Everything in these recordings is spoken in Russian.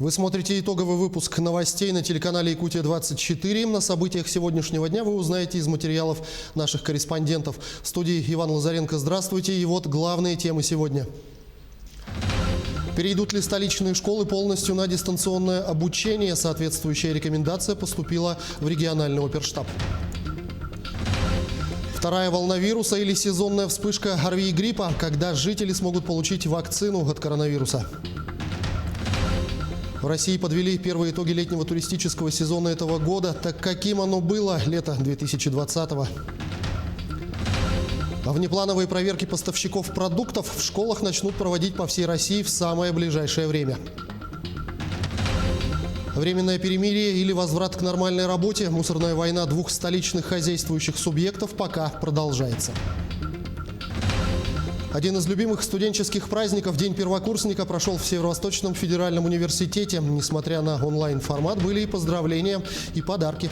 Вы смотрите итоговый выпуск новостей на телеканале «Якутия-24». На событиях сегодняшнего дня вы узнаете из материалов наших корреспондентов. В студии Иван Лазаренко. Здравствуйте. И вот главные темы сегодня. Перейдут ли столичные школы полностью на дистанционное обучение? Соответствующая рекомендация поступила в региональный оперштаб. Вторая волна вируса или сезонная вспышка ОРВИ и гриппа, когда жители смогут получить вакцину от коронавируса. В России подвели первые итоги летнего туристического сезона этого года. Так каким оно было лето 2020-го? А внеплановые проверки поставщиков продуктов в школах начнут проводить по всей России в самое ближайшее время. Временное перемирие или возврат к нормальной работе. Мусорная война двух столичных хозяйствующих субъектов пока продолжается. Один из любимых студенческих праздников, День первокурсника, прошел в Северо-Восточном федеральном университете. Несмотря на онлайн-формат, были и поздравления, и подарки.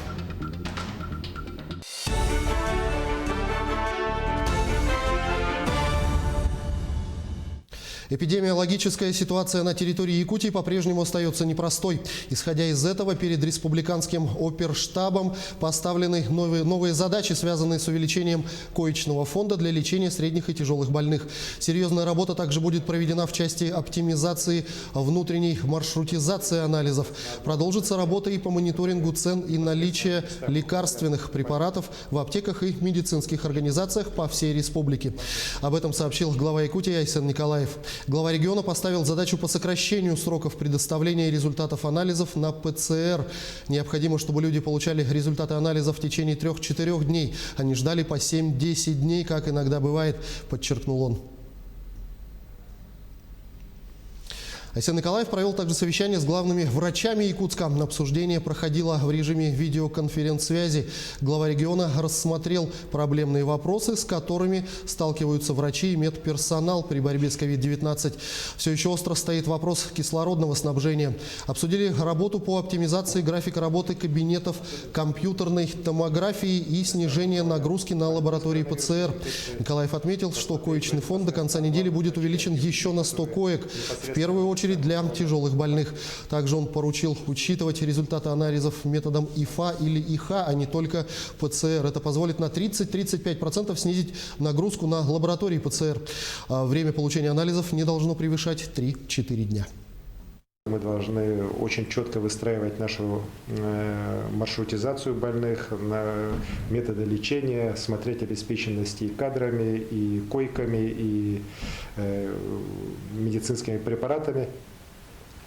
Эпидемиологическая ситуация на территории Якутии по-прежнему остается непростой. Исходя из этого, перед республиканским оперштабом поставлены новые задачи, связанные с увеличением коечного фонда для лечения средних и тяжелых больных. Серьезная работа также будет проведена в части оптимизации внутренней маршрутизации анализов. Продолжится работа и по мониторингу цен и наличия лекарственных препаратов в аптеках и медицинских организациях по всей республике. Об этом сообщил глава Якутии Айсен Николаев. Глава региона поставил задачу по сокращению сроков предоставления результатов анализов на ПЦР. Необходимо, чтобы люди получали результаты анализов в течение 3-4 дней. Они ждали по 7-10 дней, как иногда бывает, подчеркнул он. Айсен Николаев провел также совещание с главными врачами Якутска. Обсуждение проходило в режиме видеоконференц-связи. Глава региона рассмотрел проблемные вопросы, с которыми сталкиваются врачи и медперсонал при борьбе с COVID-19. Все еще остро стоит вопрос кислородного снабжения. Обсудили работу по оптимизации графика работы кабинетов компьютерной томографии и снижение нагрузки на лаборатории ПЦР. Николаев отметил, что коечный фонд до конца недели будет увеличен еще на 100 коек. В первую очередь для тяжелых больных. Также он поручил учитывать результаты анализов методом ИФА или ИХА, а не только ПЦР. Это позволит на 30-35% снизить нагрузку на лаборатории ПЦР. Время получения анализов не должно превышать 3-4 дня. Мы должны очень четко выстраивать нашу маршрутизацию больных, методы лечения, смотреть обеспеченность и кадрами, и койками, и медицинскими препаратами.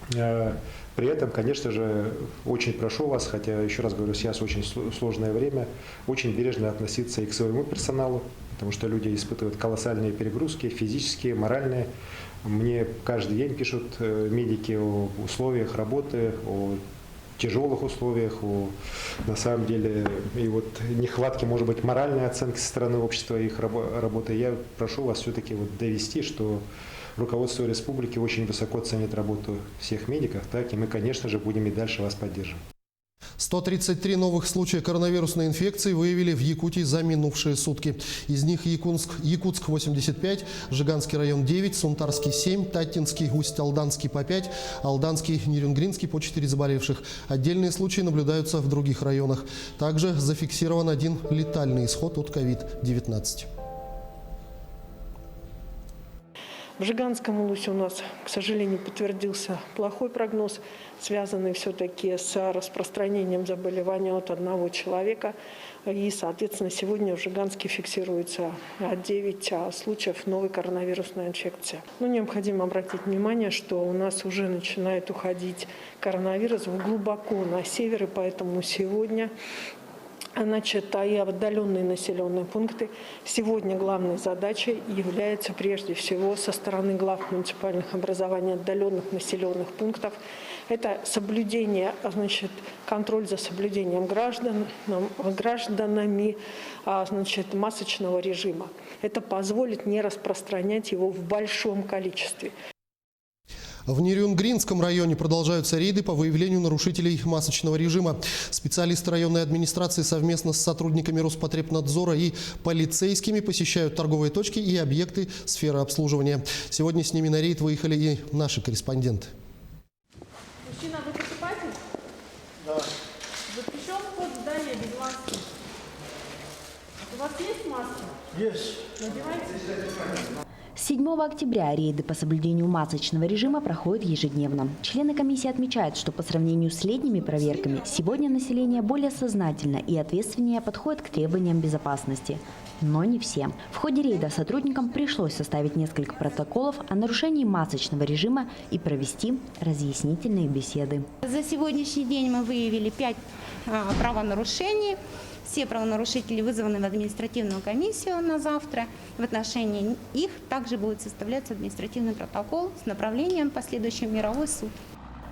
При этом, конечно же, очень прошу вас, хотя, еще раз говорю, сейчас очень сложное время, очень бережно относиться и к своему персоналу, потому что люди испытывают колоссальные перегрузки, физические, моральные. Мне каждый день пишут медики о условиях работы, о тяжелых условиях, на самом деле, и вот нехватки, может быть, моральной оценки со стороны общества их работы. Я прошу вас все-таки довести, что руководство республики очень высоко ценит работу всех медиков, так, и мы, конечно же, будем и дальше вас поддерживать. 133 новых случая коронавирусной инфекции выявили в Якутии за минувшие сутки. Из них Якутск 85, Жиганский район 9, Сунтарский 7, Татинский, Усть-Алданский по 5, Алданский, Нерюнгринский по 4 заболевших. Отдельные случаи наблюдаются в других районах. Также зафиксирован один летальный исход от COVID-19. В Жиганском улусе у нас, к сожалению, подтвердился плохой прогноз, связанный все-таки с распространением заболевания от одного человека. И, соответственно, сегодня в Жиганске фиксируется 9 случаев новой коронавирусной инфекции. Но необходимо обратить внимание, что у нас уже начинает уходить коронавирус глубоко на север, и поэтому сегодня и отдаленные населенные пункты. Сегодня главной задачей является прежде всего со стороны глав муниципальных образований отдаленных населенных пунктов. Это соблюдение, контроль за соблюдением гражданами масочного режима. Это позволит не распространять его в большом количестве. В Нерюнгринском районе продолжаются рейды по выявлению нарушителей масочного режима. Специалисты районной администрации совместно с сотрудниками Роспотребнадзора и полицейскими посещают торговые точки и объекты сферы обслуживания. Сегодня с ними на рейд выехали и наши корреспонденты. Мужчина Запрещен вход в здание без маски. У вас есть маска? Есть. Надевайте. С 7 октября рейды по соблюдению масочного режима проходят ежедневно. Члены комиссии отмечают, что по сравнению с летними проверками сегодня население более сознательно и ответственнее подходит к требованиям безопасности. Но не все. В ходе рейда сотрудникам пришлось составить несколько протоколов о нарушении масочного режима и провести разъяснительные беседы. За сегодняшний день мы выявили 5 правонарушений. Все правонарушители вызваны в административную комиссию на завтра. В отношении их также будет составляться административный протокол с направлением в последующий мировой суд.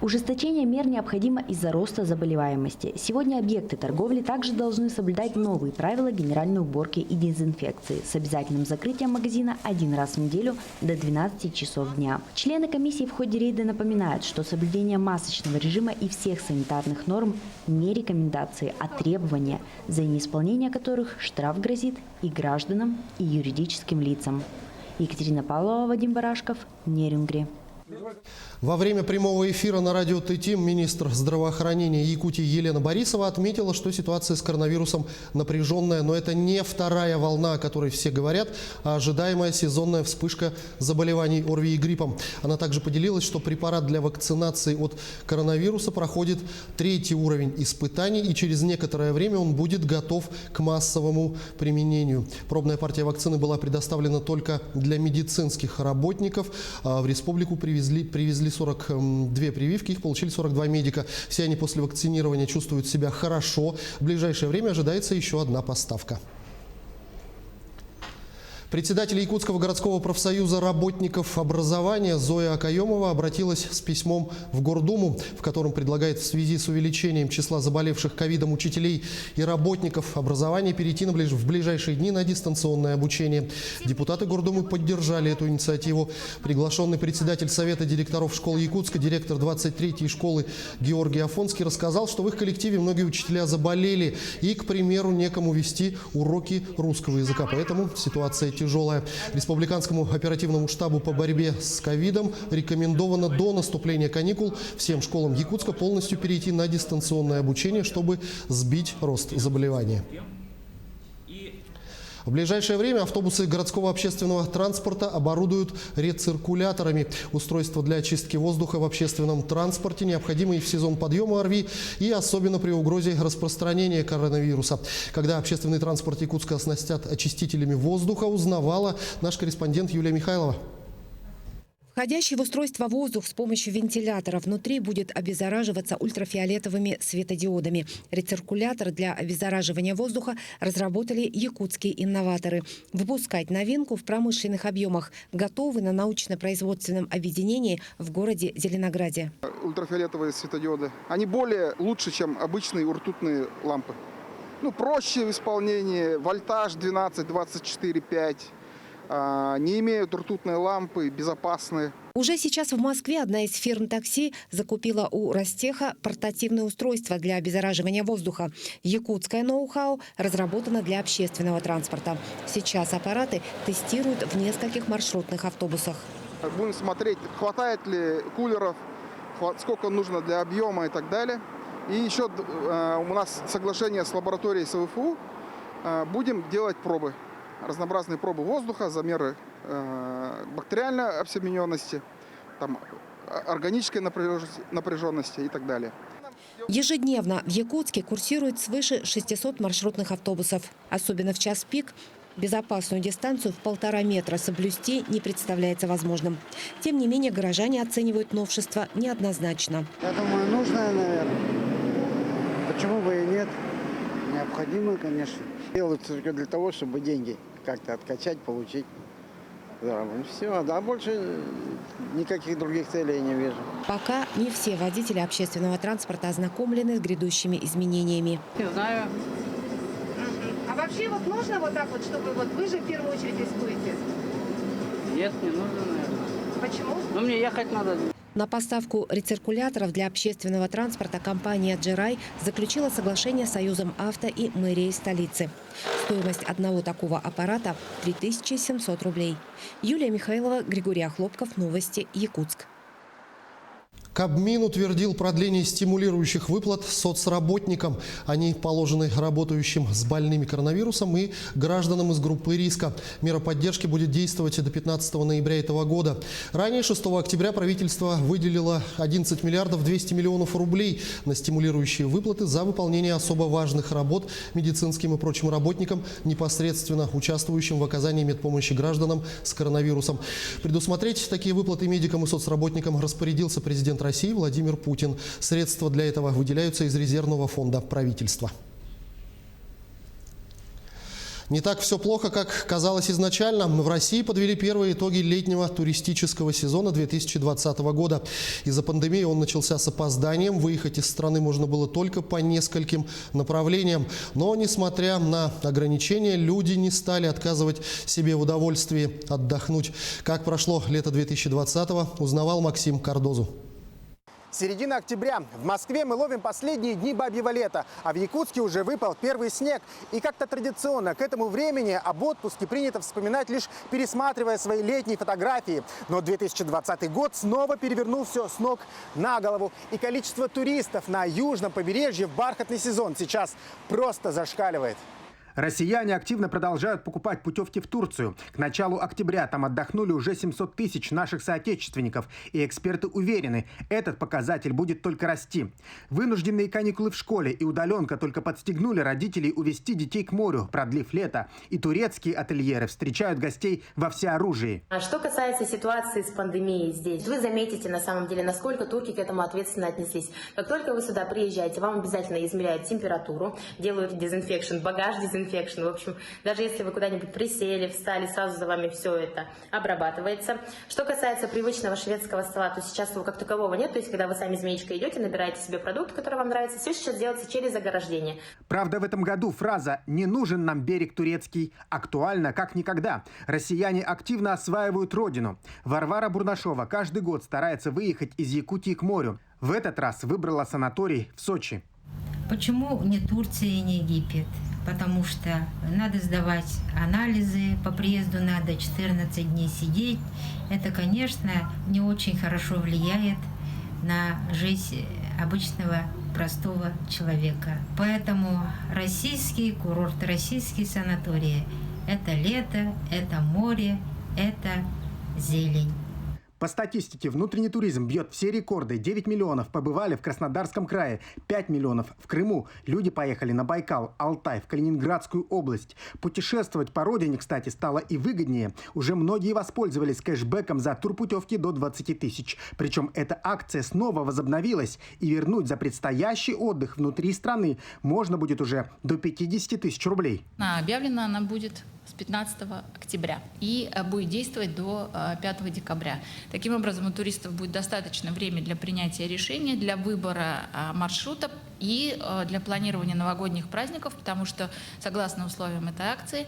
Ужесточение мер необходимо из-за роста заболеваемости. Сегодня объекты торговли также должны соблюдать новые правила генеральной уборки и дезинфекции с обязательным закрытием магазина один раз в неделю до 12 часов дня. Члены комиссии в ходе рейда напоминают, что соблюдение масочного режима и всех санитарных норм не рекомендации, а требования, за неисполнение которых штраф грозит и гражданам, и юридическим лицам. Екатерина Павлова, Вадим Барашков, Нерюнгри. Во время прямого эфира на радио ТТ министр здравоохранения Якутии Елена Борисова отметила, что ситуация с коронавирусом напряженная, но это не вторая волна, о которой все говорят, а ожидаемая сезонная вспышка заболеваний ОРВИ и гриппом. Она также поделилась, что препарат для вакцинации от коронавируса проходит 3-й уровень испытаний, и через некоторое время он будет готов к массовому применению. Пробная партия вакцины была предоставлена только для медицинских работников. В республику привезли 42 прививки, их получили 42 медика. Все они после вакцинирования чувствуют себя хорошо. В ближайшее время ожидается еще одна поставка. Председатель Якутского городского профсоюза работников образования Зоя Акаемова обратилась с письмом в Гордуму, в котором предлагает в связи с увеличением числа заболевших ковидом учителей и работников образования перейти в ближайшие дни на дистанционное обучение. Депутаты Гордумы поддержали эту инициативу. Приглашенный председатель Совета директоров школ Якутска, директор 23-й школы Георгий Афонский рассказал, что в их коллективе многие учителя заболели и, к примеру, некому вести уроки русского языка. Поэтому ситуация тяжелая. Республиканскому оперативному штабу по борьбе с ковидом рекомендовано до наступления каникул всем школам Якутска полностью перейти на дистанционное обучение, чтобы сбить рост заболевания. В ближайшее время автобусы городского общественного транспорта оборудуют рециркуляторами. Устройства для очистки воздуха в общественном транспорте, необходимые в сезон подъема ОРВИ и особенно при угрозе распространения коронавируса. Когда общественный транспорт Якутска оснастят очистителями воздуха, узнавала наш корреспондент Юлия Михайлова. Входящий в устройство воздух с помощью вентилятора внутри будет обеззараживаться ультрафиолетовыми светодиодами. Рециркулятор для обеззараживания воздуха разработали якутские инноваторы. Выпускать новинку в промышленных объемах готовы на научно-производственном объединении в городе Зеленограде. Ультрафиолетовые светодиоды, они лучше, чем обычные ртутные лампы. Проще в исполнении, вольтаж 12, 24, 5. Не имеют ртутные лампы, безопасные. Уже сейчас в Москве одна из фирм такси закупила у Ростеха портативное устройство для обеззараживания воздуха. Якутское ноу-хау разработано для общественного транспорта. Сейчас аппараты тестируют в нескольких маршрутных автобусах. Будем смотреть, хватает ли кулеров, сколько нужно для объема и так далее. И еще у нас соглашение с лабораторией СВФУ. Будем делать пробы. Разнообразные пробы воздуха, замеры бактериальной обсемененности, органической напряженности и так далее. Ежедневно в Якутске курсирует свыше 600 маршрутных автобусов. Особенно в час пик безопасную дистанцию в 1,5 метра соблюсти не представляется возможным. Тем не менее, горожане оценивают новшество неоднозначно. Я думаю, нужное, наверное. Почему бы и нет? Необходимо, конечно. Делают только для того, чтобы деньги как-то откачать, получить. Да, все, а больше никаких других целей не вижу. Пока не все водители общественного транспорта ознакомлены с грядущими изменениями. Не знаю. А вообще нужно вот так вот, чтобы вы же в первую очередь рискуете? Нет, не нужно, наверное. Почему? Мне ехать надо. На поставку рециркуляторов для общественного транспорта компания «Джерай» заключила соглашение с Союзом авто и мэрией столицы. Стоимость одного такого аппарата – 3700 рублей. Юлия Михайлова, Григорий Охлопков. Новости. Якутск. Кабмин утвердил продление стимулирующих выплат соцработникам. Они положены работающим с больными коронавирусом и гражданам из группы риска. Мера поддержки будет действовать до 15 ноября этого года. Ранее, 6 октября, правительство выделило 11 миллиардов 200 миллионов рублей на стимулирующие выплаты за выполнение особо важных работ медицинским и прочим работникам, непосредственно участвующим в оказании медпомощи гражданам с коронавирусом. Предусмотреть такие выплаты медикам и соцработникам распорядился президент России Владимир Путин. Средства для этого выделяются из резервного фонда правительства. Не так все плохо, как казалось изначально. В России подвели первые итоги летнего туристического сезона 2020 года. Из-за пандемии он начался с опозданием. Выехать из страны можно было только по нескольким направлениям. Но, несмотря на ограничения, люди не стали отказывать себе в удовольствии отдохнуть. Как прошло лето 2020-го, узнавал Максим Кардозу. Середина октября. В Москве мы ловим последние дни бабьего лета, а в Якутске уже выпал первый снег. И как-то традиционно к этому времени об отпуске принято вспоминать, лишь пересматривая свои летние фотографии. Но 2020 год снова перевернул все с ног на голову. И количество туристов на южном побережье в бархатный сезон сейчас просто зашкаливает. Россияне активно продолжают покупать путевки в Турцию. К началу октября там отдохнули уже 700 тысяч наших соотечественников. И эксперты уверены, этот показатель будет только расти. Вынужденные каникулы в школе и удаленка только подстегнули родителей увезти детей к морю, продлив лето. И турецкие ательеры встречают гостей во всеоружии. А что касается ситуации с пандемией здесь, вы заметите на самом деле, насколько турки к этому ответственно отнеслись. Как только вы сюда приезжаете, вам обязательно измеряют температуру, делают дезинфекшн, багаж дезинфекшн. В общем, даже если вы куда-нибудь присели, встали, сразу за вами все это обрабатывается. Что касается привычного шведского стола, то сейчас его как такового нет. То есть, когда вы сами змеечкой идете, набираете себе продукт, который вам нравится, все сейчас делается через ограждение. Правда, в этом году фраза «не нужен нам берег турецкий» актуальна как никогда. Россияне активно осваивают родину. Варвара Бурнашова каждый год старается выехать из Якутии к морю. В этот раз выбрала санаторий в Сочи. Почему не Турция и не Египет? Потому что надо сдавать анализы, по приезду надо 14 дней сидеть. Это, конечно, не очень хорошо влияет на жизнь обычного простого человека. Поэтому российский курорт, российские санатории – это лето, это море, это зелень. По статистике, внутренний туризм бьет все рекорды. 9 миллионов побывали в Краснодарском крае, 5 миллионов в Крыму. Люди поехали на Байкал, Алтай, в Калининградскую область. Путешествовать по родине, кстати, стало и выгоднее. Уже многие воспользовались кэшбэком за турпутевки до 20 тысяч. Причем эта акция снова возобновилась. И вернуть за предстоящий отдых внутри страны можно будет уже до 50 тысяч рублей. Объявлена она будет с 15 октября и будет действовать до 5 декабря. Таким образом, у туристов будет достаточно времени для принятия решения, для выбора маршрута и для планирования новогодних праздников, потому что, согласно условиям этой акции,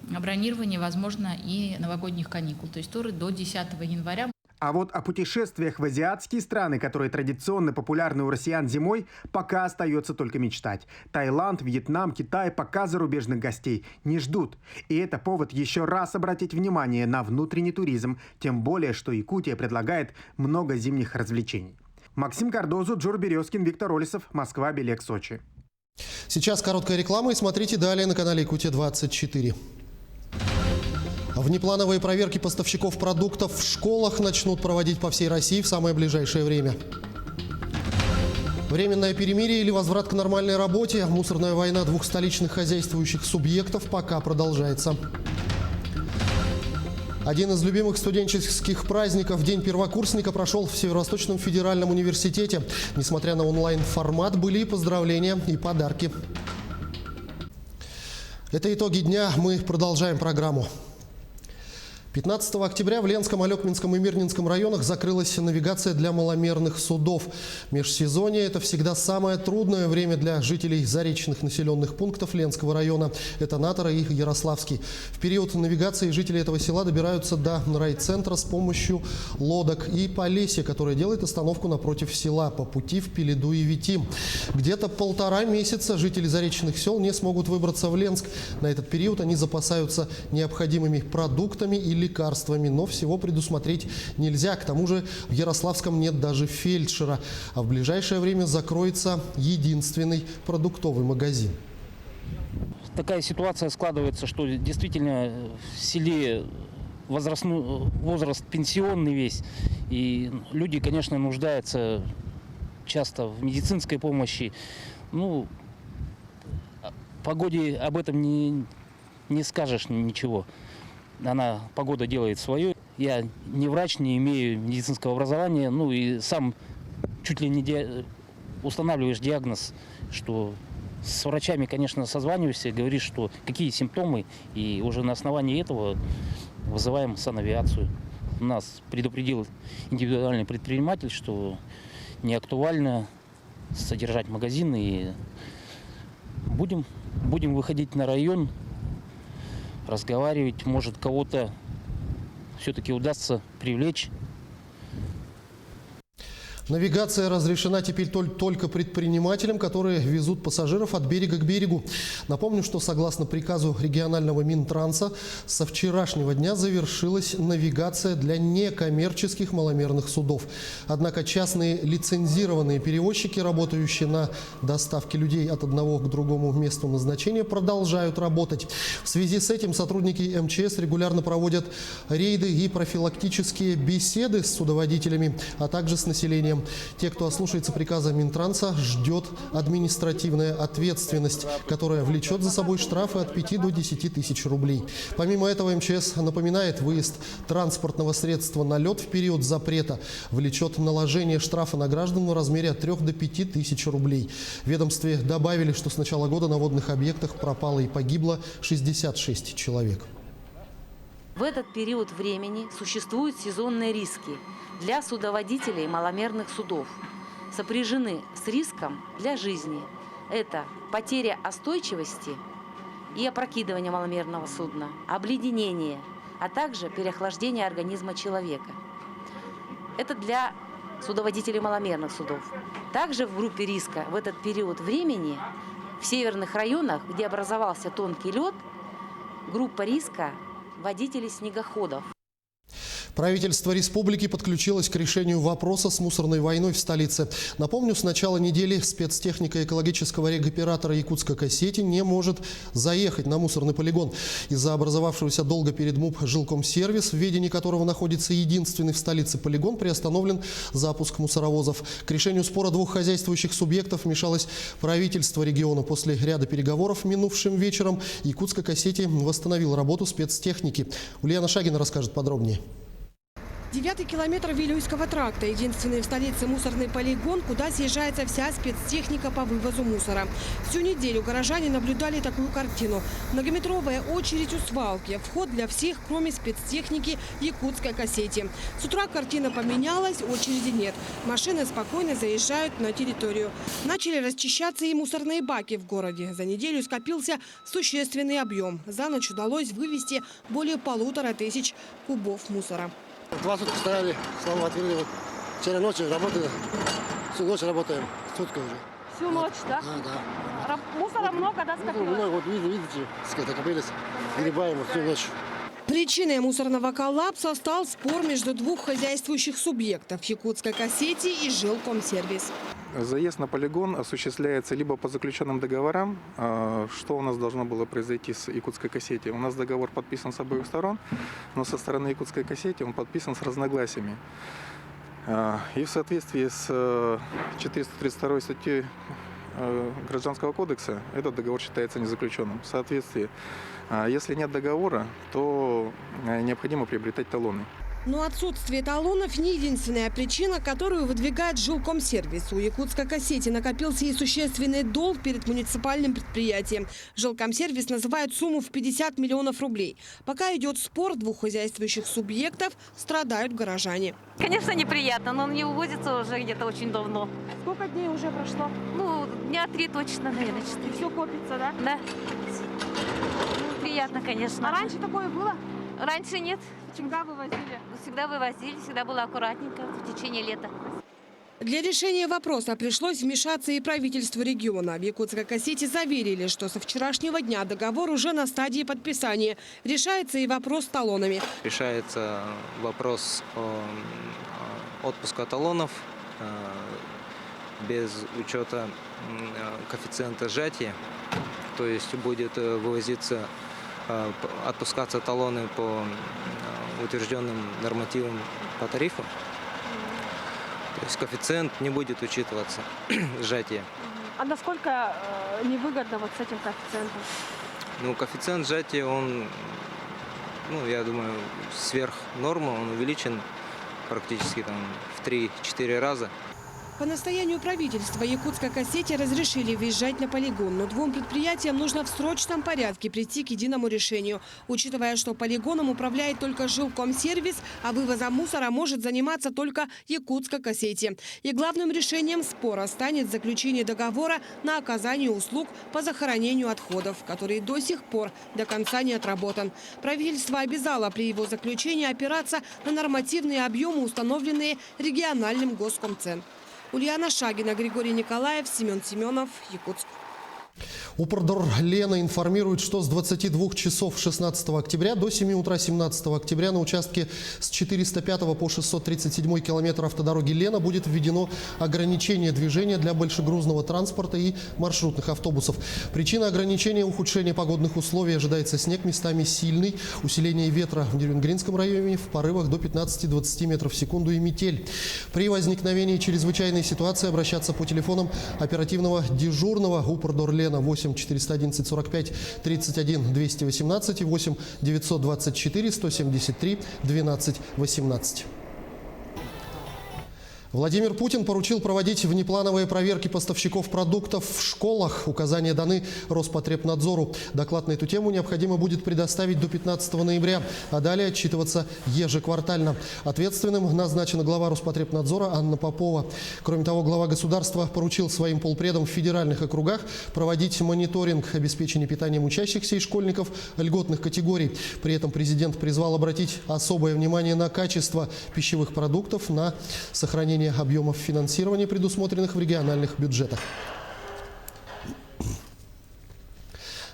бронирование возможно и новогодних каникул, то есть туры до 10 января. А вот о путешествиях в азиатские страны, которые традиционно популярны у россиян зимой, пока остается только мечтать. Таиланд, Вьетнам, Китай пока зарубежных гостей не ждут. И это повод еще раз обратить внимание на внутренний туризм, тем более, что Якутия предлагает много зимних развлечений. Максим Кардозу, Джур Березкин, Виктор Олесов, Москва, Белек, Сочи. Сейчас короткая реклама и смотрите далее на канале Якутия-24. Внеплановые проверки поставщиков продуктов в школах начнут проводить по всей России в самое ближайшее время. Временное перемирие или возврат к нормальной работе. Мусорная война двух столичных хозяйствующих субъектов пока продолжается. Один из любимых студенческих праздников, День первокурсника, прошел в Северо-Восточном федеральном университете. Несмотря на онлайн-формат, были и поздравления, и подарки. Это итоги дня. Мы продолжаем программу. 15 октября в Ленском, Алекминском и Мирнинском районах закрылась навигация для маломерных судов. Межсезонье – это всегда самое трудное время для жителей заречных населенных пунктов Ленского района. Это Натора и Ярославский. В период навигации жители этого села добираются до райцентра с помощью лодок и Полесья, которое делает остановку напротив села по пути в Пеледу и Витим. Где-то 1,5 месяца жители заречных сел не смогут выбраться в Ленск. На этот период они запасаются необходимыми продуктами или лекарствами, но всего предусмотреть нельзя. К тому же в Ярославском нет даже фельдшера, а в ближайшее время закроется единственный продуктовый магазин. Такая ситуация складывается, что действительно в селе возраст пенсионный весь, и люди, конечно, нуждаются часто в медицинской помощи. Ну, погоде об этом не скажешь ничего. Погода делает свое. Я не врач, не имею медицинского образования, ну и сам чуть ли не устанавливаешь диагноз, что с врачами, конечно, созваниваешься, говоришь, что какие симптомы, и уже на основании этого вызываем санавиацию. Нас предупредил индивидуальный предприниматель, что не актуально содержать магазин, и будем выходить на район, разговаривать, может, кого-то все-таки удастся привлечь. Навигация разрешена теперь только предпринимателям, которые везут пассажиров от берега к берегу. Напомню, что согласно приказу регионального Минтранса со вчерашнего дня завершилась навигация для некоммерческих маломерных судов. Однако частные лицензированные перевозчики, работающие на доставке людей от одного к другому месту назначения, продолжают работать. В связи с этим сотрудники МЧС регулярно проводят рейды и профилактические беседы с судоводителями, а также с населением. Те, кто ослушается приказа Минтранса, ждет административная ответственность, которая влечет за собой штрафы от 5 до 10 тысяч рублей. Помимо этого, МЧС напоминает, выезд транспортного средства на лед в период запрета влечет наложение штрафа на граждан в размере от 3 до 5 тысяч рублей. В ведомстве добавили, что с начала года на водных объектах пропало и погибло 66 человек. В этот период времени существуют сезонные риски для судоводителей маломерных судов, сопряжены с риском для жизни. Это потеря остойчивости и опрокидывание маломерного судна, обледенение, а также переохлаждение организма человека. Это для судоводителей маломерных судов. Также в группе риска в этот период времени в северных районах, где образовался тонкий лед, группа риска водителей снегоходов. Правительство республики подключилось к решению вопроса с мусорной войной в столице. Напомню, с начала недели спецтехника экологического регоператора Якутска-Кассети не может заехать на мусорный полигон. Из-за образовавшегося долга перед МУП «Жилкомсервис», в ведении которого находится единственный в столице полигон, приостановлен запуск мусоровозов. К решению спора двух хозяйствующих субъектов вмешалось правительство региона. После ряда переговоров минувшим вечером Якутска-Кассети восстановил работу спецтехники. Ульяна Шагина расскажет подробнее. 9-й километр Вилюйского тракта – единственный в столице мусорный полигон, куда съезжается вся спецтехника по вывозу мусора. Всю неделю горожане наблюдали такую картину. Многометровая очередь у свалки. Вход для всех, кроме спецтехники Якутска-Кассети. С утра картина поменялась, очереди нет. Машины спокойно заезжают на территорию. Начали расчищаться и мусорные баки в городе. За неделю скопился существенный объем. За ночь удалось вывести более 1500 кубов мусора. 2 сутки стояли, слава отвели. Вот. Вчера ночью работали, всю ночь работаем, сутки уже. Всю ночь, да? Да. Мусора много, да, скопилось? Много, вот видите, накопились, гребаем всю ночь. Причиной мусорного коллапса стал спор между двух хозяйствующих субъектов – Якутска-Кассети и Жилкомсервис. Заезд на полигон осуществляется либо по заключенным договорам, что у нас должно было произойти с Якутской-Кассети. У нас договор подписан с обоих сторон, но со стороны Якутской-Кассети он подписан с разногласиями. И в соответствии с 432 статьей Гражданского кодекса этот договор считается незаключенным. В соответствии, если нет договора, то необходимо приобретать талоны. Но отсутствие талонов не единственная причина, которую выдвигает Жилкомсервис. У Якутска-Кассети накопился и существенный долг перед муниципальным предприятием. Жилкомсервис называет сумму в 50 миллионов рублей. Пока идет спор двух хозяйствующих субъектов, страдают горожане. Конечно, неприятно, но он не увозится уже где-то очень давно. Сколько дней уже прошло? Ну, дня 3 точно, наверное, 4. Все копится, да? Да. Ну, приятно, конечно. А раньше такое было? Раньше нет. Всегда вывозили? Всегда вывозили, всегда было аккуратненько в течение лета. Для решения вопроса пришлось вмешаться и правительству региона. В Якутской кассете заверили, что со вчерашнего дня договор уже на стадии подписания. Решается и вопрос с талонами. Решается вопрос отпуска талонов без учета коэффициента сжатия. То есть будет вывозиться, отпускаться талоны по утвержденным нормативам по тарифу. То есть коэффициент не будет учитываться, сжатие. А насколько невыгодно вот с этим коэффициентом? Ну, коэффициент сжатия, он, я думаю, сверх нормы, он увеличен практически там в 3-4 раза. По настоянию правительства Якутской кассете разрешили въезжать на полигон, но двум предприятиям нужно в срочном порядке прийти к единому решению. Учитывая, что полигоном управляет только жилкомсервис, а вывозом мусора может заниматься только Якутской кассете. И главным решением спора станет заключение договора на оказание услуг по захоронению отходов, который до сих пор до конца не отработан. Правительство обязало при его заключении опираться на нормативные объемы, установленные региональным Госкомцен. Ульяна Шагина, Григорий Николаев, Семен Семенов, Якутск. Упордор Лена информирует, что с 22 часов 16 октября до 7 утра 17 октября на участке с 405 по 637 километр автодороги Лена будет введено ограничение движения для большегрузного транспорта и маршрутных автобусов. Причина ограничения – ухудшение погодных условий. Ожидается снег, местами сильный, усиление ветра в Дерюнгринском районе в порывах до 15-20 метров в секунду и метель. При возникновении чрезвычайной ситуации обращаться по телефонам оперативного дежурного Упордор Лена 8 411 45 31 218 и 8 924 173 12 18. Владимир Путин поручил проводить внеплановые проверки поставщиков продуктов в школах. Указания даны Роспотребнадзору. Доклад на эту тему необходимо будет предоставить до 15 ноября, а далее отчитываться ежеквартально. Ответственным назначена глава Роспотребнадзора Анна Попова. Кроме того, глава государства поручил своим полпредам в федеральных округах проводить мониторинг обеспечения питанием учащихся и школьников льготных категорий. При этом президент призвал обратить особое внимание на качество пищевых продуктов, на сохранение объемов финансирования, предусмотренных в региональных бюджетах.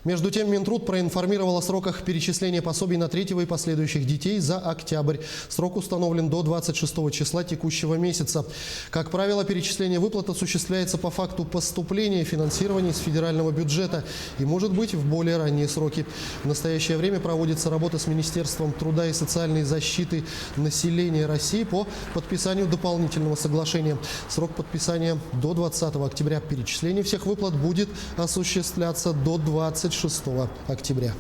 Между тем, Минтруд проинформировал о сроках перечисления пособий на третьего и последующих детей за октябрь. Срок установлен до 26 числа текущего месяца. Как правило, перечисление выплат осуществляется по факту поступления финансирования из федерального бюджета и может быть в более ранние сроки. В настоящее время проводится работа с Министерством труда и социальной защиты населения России по подписанию дополнительного соглашения. Срок подписания до 20 октября. Перечисление всех выплат будет осуществляться до 26 октября.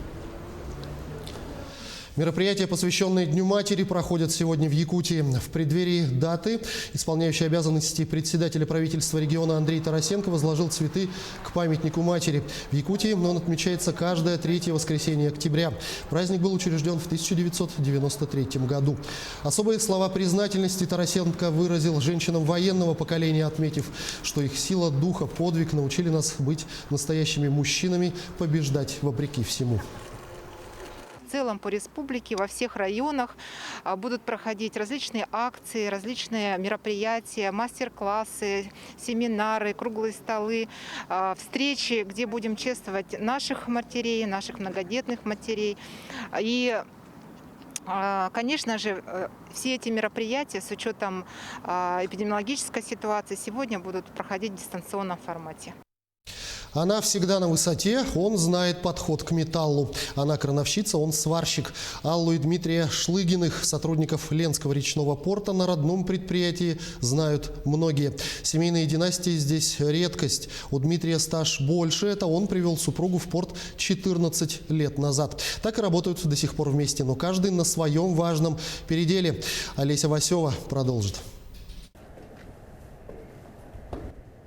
Мероприятия, посвященные Дню матери, проходят сегодня в Якутии. В преддверии даты исполняющий обязанности председателя правительства региона Андрей Тарасенко возложил цветы к памятнику матери. В Якутии он отмечается каждое третье воскресенье октября. Праздник был учрежден в 1993 году. Особые слова признательности Тарасенко выразил женщинам военного поколения, отметив, что их сила духа, подвиг научили нас быть настоящими мужчинами, побеждать вопреки всему. В целом по республике во всех районах будут проходить различные акции, различные мероприятия, мастер-классы, семинары, круглые столы, встречи, где будем чествовать наших матерей, наших многодетных матерей. И, конечно же, все эти мероприятия с учетом эпидемиологической ситуации сегодня будут проходить в дистанционном формате. Она всегда на высоте, он знает подход к металлу. Она крановщица, он сварщик. Аллу и Дмитрия Шлыгиных, сотрудников Ленского речного порта, на родном предприятии знают многие. Семейные династии здесь редкость. У Дмитрия стаж больше, это он привел супругу в порт 14 лет назад. Так и работают до сих пор вместе, но каждый на своем важном переделе. Олеся Васева продолжит.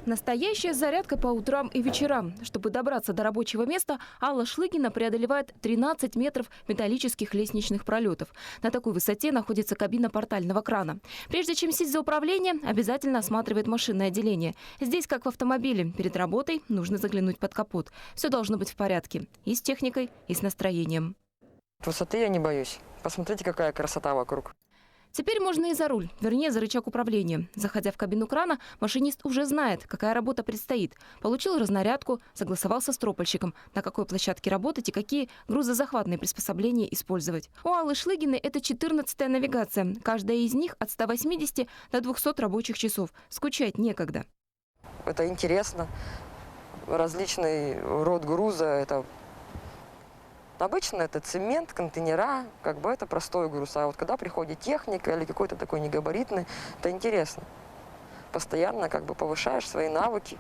Настоящая зарядка по утрам и вечерам. Чтобы добраться до рабочего места, Алла Шлыгина преодолевает 13 метров металлических лестничных пролетов. На такой высоте находится кабина портального крана. Прежде чем сесть за управление, обязательно осматривает машинное отделение. Здесь, как в автомобиле, перед работой нужно заглянуть под капот. Все должно быть в порядке. И с техникой, и с настроением. Высоты я не боюсь. Посмотрите, какая красота вокруг. Теперь можно и за руль, вернее, за рычаг управления. Заходя в кабину крана, машинист уже знает, какая работа предстоит. Получил разнарядку, согласовался с стропольщиком, на какой площадке работать и какие грузозахватные приспособления использовать. У Аллы Шлыгиной это 14-я навигация. Каждая из них от 180 до 200 рабочих часов. Скучать некогда. Это интересно. Различный род груза. Это обычно это цемент, контейнера, как бы это простой груз. А вот когда приходит техника или какой-то такой негабаритный, это интересно. Постоянно как бы повышаешь свои навыки.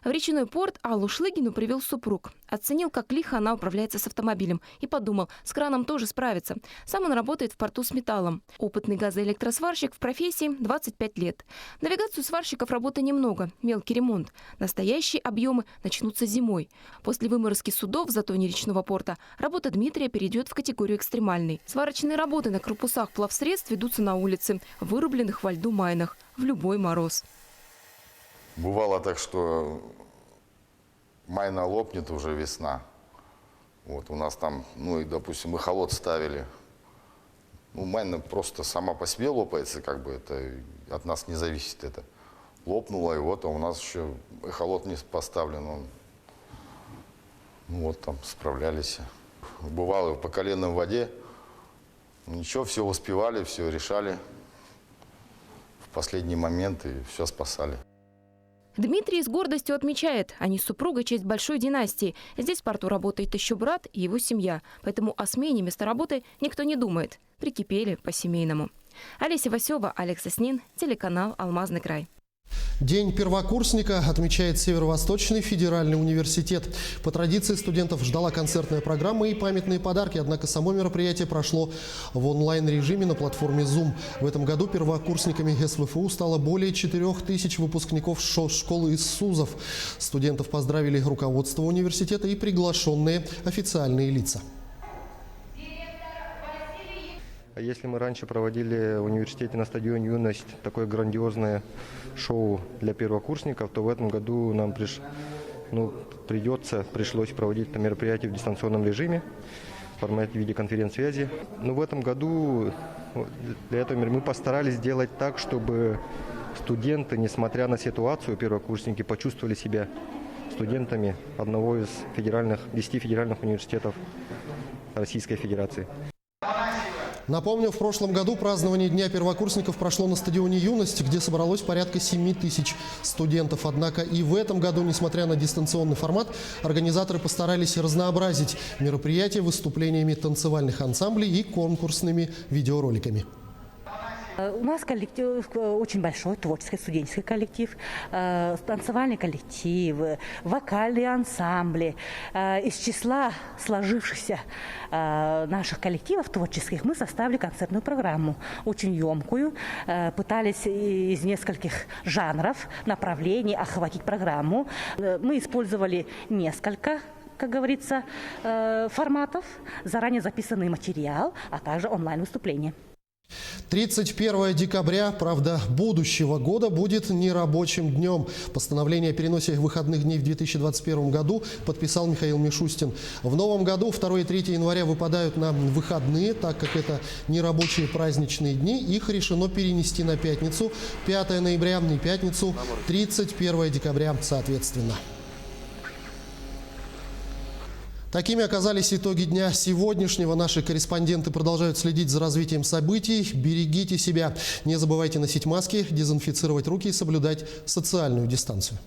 В речной порт Аллу Шлыгину привел супруг. Оценил, как лихо она управляется с автомобилем. И подумал, с краном тоже справится. Сам он работает в порту с металлом. Опытный газоэлектросварщик в профессии 25 лет. Навигацию сварщиков работы немного. Мелкий ремонт. Настоящие объемы начнутся зимой. После выморозки судов в затоне речного порта работа Дмитрия перейдет в категорию экстремальной. Сварочные работы на корпусах плавсредств ведутся на улице, вырубленных во льду майнах, в любой мороз. Бывало так, что майна лопнет, уже весна. Вот у нас там, ну и, допустим, эхолот ставили. Ну, майна просто сама по себе лопается, как бы это от нас не зависит это. Лопнула, и вот, а у нас еще эхолот не поставлен. Ну вот там справлялись. Бывало по колено в воде. Ничего, все успевали, все решали. В последний момент и все спасали. Дмитрий с гордостью отмечает, они с супругой часть большой династии. Здесь в порту работает еще брат и его семья. Поэтому о смене места работы никто не думает. Прикипели по-семейному. Олеся Васева, Олег Соснин, телеканал «Алмазный край». День первокурсника отмечает Северо-Восточный федеральный университет. По традиции студентов ждала концертная программа и памятные подарки, однако само мероприятие прошло в онлайн-режиме на платформе Zoom. В этом году первокурсниками СВФУ стало более 4000 выпускников школы из СУЗов. Студентов поздравили руководство университета и приглашенные официальные лица. Если мы раньше проводили в университете на стадионе «Юность» такое грандиозное шоу для первокурсников, то в этом году нам пришлось проводить это мероприятие в дистанционном режиме, в формате видеоконференц-связи. Но в этом году для этого мы постарались сделать так, чтобы студенты, несмотря на ситуацию, первокурсники почувствовали себя студентами одного из 10 федеральных университетов Российской Федерации. Напомню, в прошлом году празднование Дня первокурсников прошло на стадионе «Юность», где собралось порядка 7000 студентов. Однако и в этом году, несмотря на дистанционный формат, организаторы постарались разнообразить мероприятие выступлениями танцевальных ансамблей и конкурсными видеороликами. У нас коллектив очень большой, творческий студенческий коллектив, танцевальный коллектив, вокальные ансамбли. Из числа сложившихся наших коллективов творческих мы составили концертную программу, очень емкую. Пытались из нескольких жанров, направлений охватить программу. Мы использовали несколько, как говорится, форматов, заранее записанный материал, а также онлайн-выступления. 31 декабря, правда, будущего года будет нерабочим днем. Постановление о переносе выходных дней в 2021 году подписал Михаил Мишустин. В новом году 2 и 3 января выпадают на выходные, так как это нерабочие праздничные дни. Их решено перенести на пятницу 5 ноября и пятницу 31 декабря соответственно. Такими оказались итоги дня сегодняшнего. Наши корреспонденты продолжают следить за развитием событий. Берегите себя. Не забывайте носить маски, дезинфицировать руки и соблюдать социальную дистанцию.